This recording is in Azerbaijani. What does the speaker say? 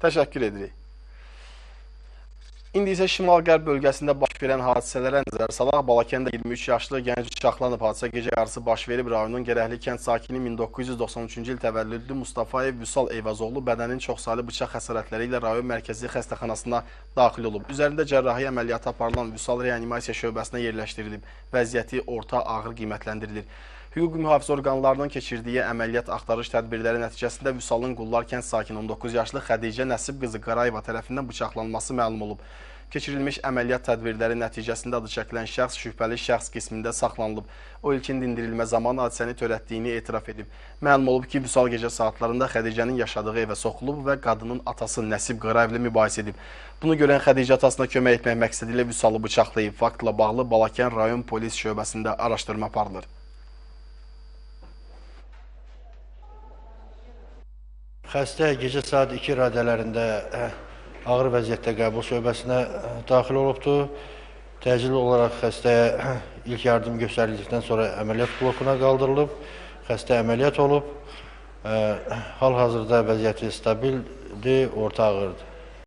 Təşəkkür edirik. İndi isə şimal-qərb bölgəsində baş verən hadisələrə nəzər salaq. Balakəndə 23 yaşlı gənc bıçaqlanıb. Hadisə gecə yarısı baş verib. Rayonun Gərəkli kənd sakini 1993-cü il təvəllüdlü Mustafayev Vüsal Eyvazoğlu bədənin çoxsaylı bıçaq xəsarətləri ilə rayon mərkəzi xəstəxanasına daxil olub. Üzərində cərrahi əməliyyatı aparılan Vüsal reanimasiya şöbəsinə yerləşdirilib. Vəziyyəti orta ağır qiymətləndirilir. Hüquq mühafizə orqanlarının keçirdiyi əməliyyat axtarış tədbirləri nəticəsində Vüsalın Qullar kənd sakini 19 yaşlı Xədicə Nəsib qızı Qarayeva tərəfindən bıçaqlanması məlum olub. Keçirilmiş əməliyyat tədbirləri nəticəsində adı çəkilən şəxs şübhəli şəxs qismində saxlanılıb. O ilkin dindirilmə zamanı hadisəni törətdiyini etiraf edib. Məlum olub ki, Vüsal gecə saatlarında Xədicənin yaşadığı evə soxulub və qadının atası Nəsib Qarayevlə mübahisə edib. Bunu görən Xədicə atasına kömək etmək məqsədilə Vüsalı bıçaqlayıb. Faktla bağlı Balakən rayon polis şöbəsində araşdırma aparılır. Xəstə gecə saat 2 radələrində ağır vəziyyətdə qəbul şöbəsinə daxil olubdur. Təcili olaraq xəstəyə ilk yardım göstərildikdən sonra əməliyyat blokuna qaldırılıb. Xəstə əməliyyat olub. Hal-hazırda vəziyyəti stabildir, orta ağırdır.